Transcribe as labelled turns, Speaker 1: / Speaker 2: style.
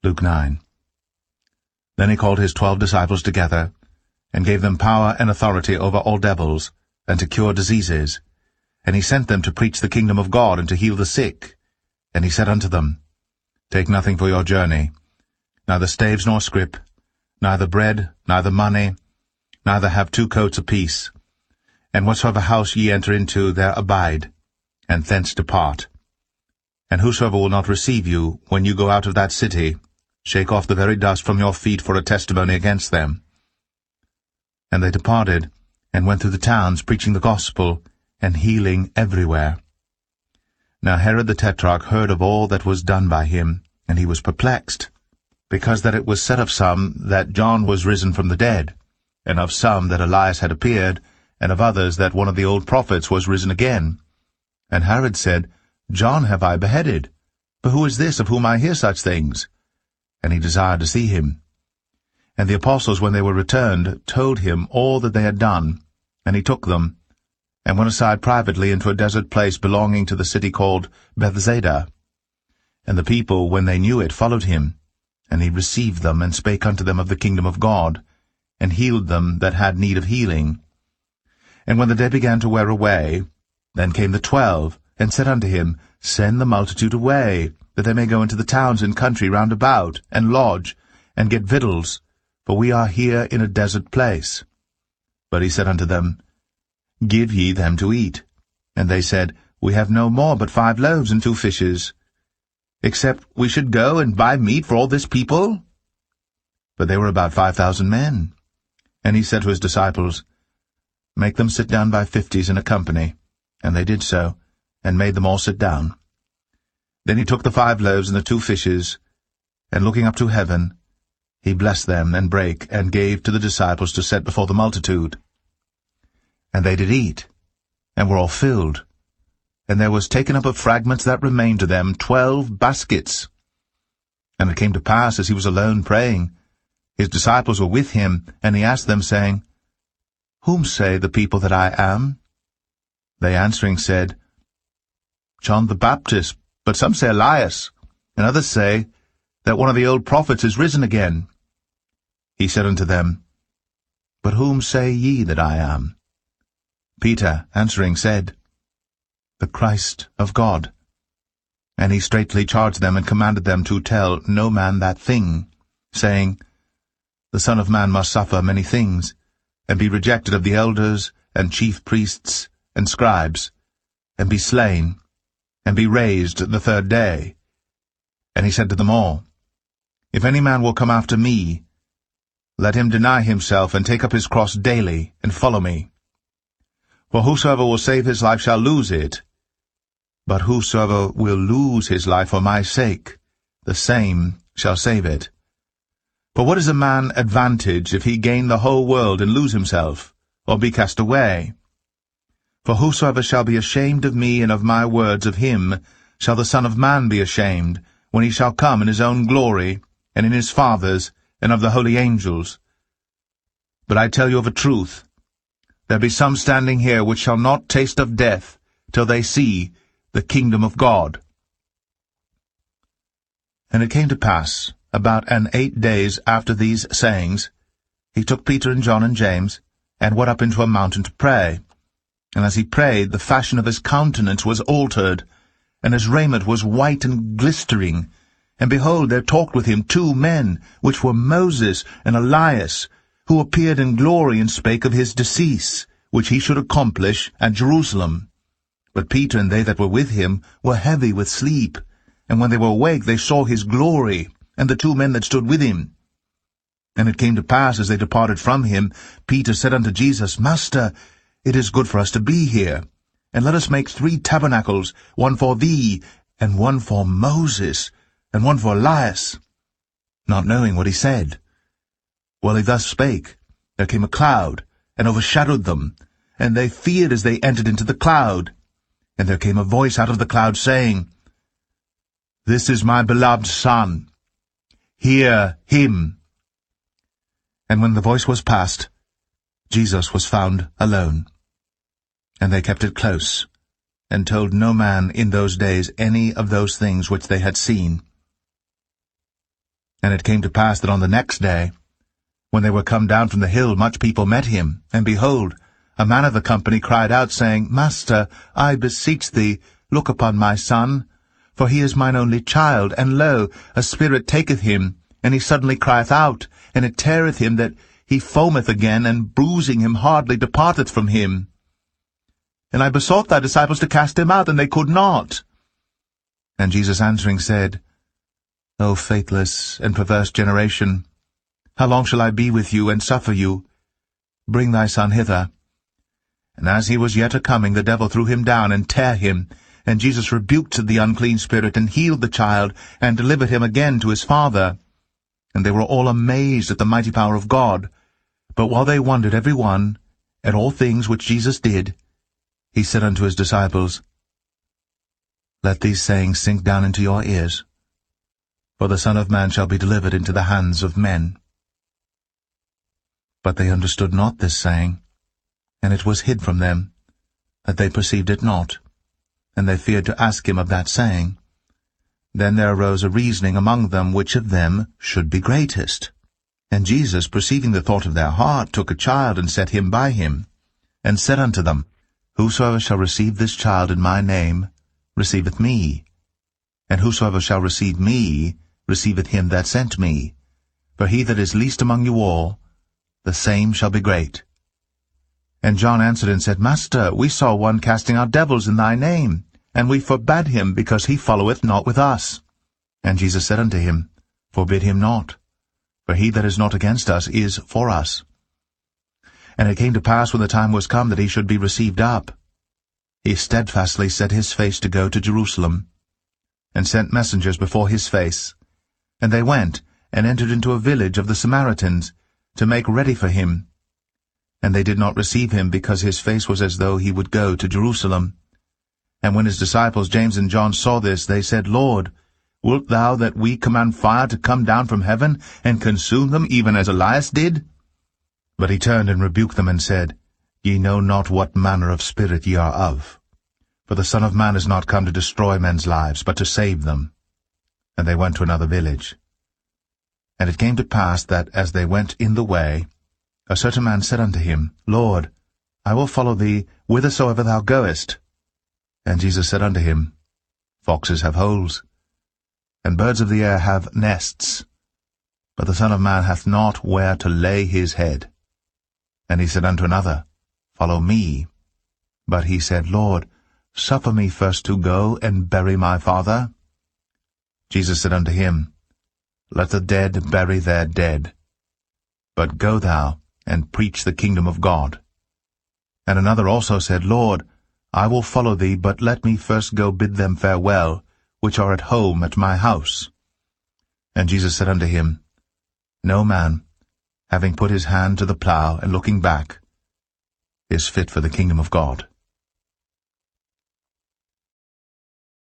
Speaker 1: Luke 9. Then he called his 12 disciples together, and gave them power and authority over all devils, and to cure diseases. And he sent them to preach the kingdom of God, and to heal the sick. And he said unto them, Take nothing for your journey, neither staves nor scrip, neither bread, neither money, neither have 2 coats apiece. And whatsoever house ye enter into, there abide, and thence depart. And whosoever will not receive you, when you go out of that city, shake off the very dust from your feet for a testimony against them. And they departed, and went through the towns, preaching the gospel, and healing everywhere. Now Herod the Tetrarch heard of all that was done by him, and he was perplexed, because that it was said of some that John was risen from the dead, and of some that Elias had appeared, and of others that one of the old prophets was risen again. And Herod said, John have I beheaded, but who is this of whom I hear such things? And he desired to see him. And the apostles, when they were returned, told him all that they had done. And he took them, and went aside privately into a desert place belonging to the city called Bethsaida. And the people, when they knew it, followed him. And he received them, and spake unto them of the kingdom of God, and healed them that had need of healing. And when the day began to wear away, then came the 12, and said unto him, Send the multitude away, that they may go into the towns and country round about, and lodge, and get victuals, for we are here in a desert place. But he said unto them, Give ye them to eat. And they said, We have no more but 5 loaves and 2 fishes, except we should go and buy meat for all this people? But they were about 5,000 men. And he said to his disciples, Make them sit down by 50s in a company. And they did so, and made them all sit down. Then he took the 5 loaves and the 2 fishes, and looking up to heaven, he blessed them, and brake, and gave to the disciples to set before the multitude. And they did eat, and were all filled. And there was taken up of fragments that remained to them 12 baskets. And it came to pass, as he was alone praying, his disciples were with him, and he asked them, saying, Whom say the people that I am? They answering said, John the Baptist, but some say Elias, and others say that one of the old prophets is risen again. He said unto them, But whom say ye that I am? Peter answering said, The Christ of God. And he straitly charged them, and commanded them to tell no man that thing, saying, The Son of Man must suffer many things, and be rejected of the elders, and chief priests, and scribes, and be slain, and be raised the 3rd day. And he said to them all, If any man will come after me, let him deny himself, and take up his cross daily, and follow me. For whosoever will save his life shall lose it, but whosoever will lose his life for my sake, the same shall save it. For what is a man advantage if he gain the whole world and lose himself, or be cast away? For whosoever shall be ashamed of me and of my words, of him shall the Son of Man be ashamed, when he shall come in his own glory, and in his Father's, and of the holy angels. But I tell you of a truth, there be some standing here which shall not taste of death, till they see the kingdom of God. And it came to pass, about 8 days after these sayings, he took Peter and John and James, and went up into a mountain to pray. And as he prayed, the fashion of his countenance was altered, and his raiment was white and glistering. And behold, there talked with him 2 men, which were Moses and Elias, who appeared in glory, and spake of his decease, which he should accomplish at Jerusalem. But Peter and they that were with him were heavy with sleep, and when they were awake they saw his glory, and the 2 men that stood with him. And it came to pass, as they departed from him, Peter said unto Jesus, Master, it is good for us to be here, and let us make 3 tabernacles, one for thee, and one for Moses, and one for Elias, not knowing what he said. While he thus spake, there came a cloud, and overshadowed them, and they feared as they entered into the cloud. And there came a voice out of the cloud, saying, This is my beloved Son, hear him. And when the voice was past, Jesus was found alone. And they kept it close, and told no man in those days any of those things which they had seen. And it came to pass that on the next day, when they were come down from the hill, much people met him, and behold, a man of the company cried out, saying, Master, I beseech thee, look upon my son, for he is mine only child, and lo, a spirit taketh him, and he suddenly crieth out, and it teareth him that he foameth again, and bruising him hardly departeth from him. And I besought thy disciples to cast him out, and they could not. And Jesus answering said, O faithless and perverse generation, how long shall I be with you, and suffer you? Bring thy son hither. And as he was yet a-coming, the devil threw him down, and tare him. And Jesus rebuked the unclean spirit, and healed the child, and delivered him again to his father. And they were all amazed at the mighty power of God. But while they wondered every one at all things which Jesus did, he said unto his disciples, Let these sayings sink down into your ears, for the Son of Man shall be delivered into the hands of men. But they understood not this saying, and it was hid from them, that they perceived it not, and they feared to ask him of that saying. Then there arose a reasoning among them, which of them should be greatest. And Jesus, perceiving the thought of their heart, took a child, and set him by him, and said unto them, Whosoever shall receive this child in my name receiveth me, and whosoever shall receive me receiveth him that sent me. For he that is least among you all, the same shall be great. And John answered and said, Master, we saw one casting out devils in thy name, and we forbade him, because he followeth not with us. And Jesus said unto him, Forbid him not, for he that is not against us is for us. And it came to pass, when the time was come that he should be received up, he steadfastly set his face to go to Jerusalem, and sent messengers before his face. And they went, and entered into a village of the Samaritans, to make ready for him. And they did not receive him, because his face was as though he would go to Jerusalem. And when his disciples James and John saw this, they said, Lord, wilt thou that we command fire to come down from heaven, and consume them, even as Elias did? But he turned and rebuked them, and said, Ye know not what manner of spirit ye are of. For the Son of Man is not come to destroy men's lives, but to save them. And they went to another village. And it came to pass that, as they went in the way, a certain man said unto him, Lord, I will follow thee whithersoever thou goest. And Jesus said unto him, Foxes have holes, and birds of the air have nests, but the Son of Man hath not where to lay his head. And he said unto another, Follow me. But he said, Lord, suffer me first to go and bury my father. Jesus said unto him, Let the dead bury their dead. But go thou, and preach the kingdom of God. And another also said, Lord, I will follow thee, but let me first go bid them farewell, which are at home at my house. And Jesus said unto him, No man, having put his hand to the plough, and looking back, is fit for the kingdom of God.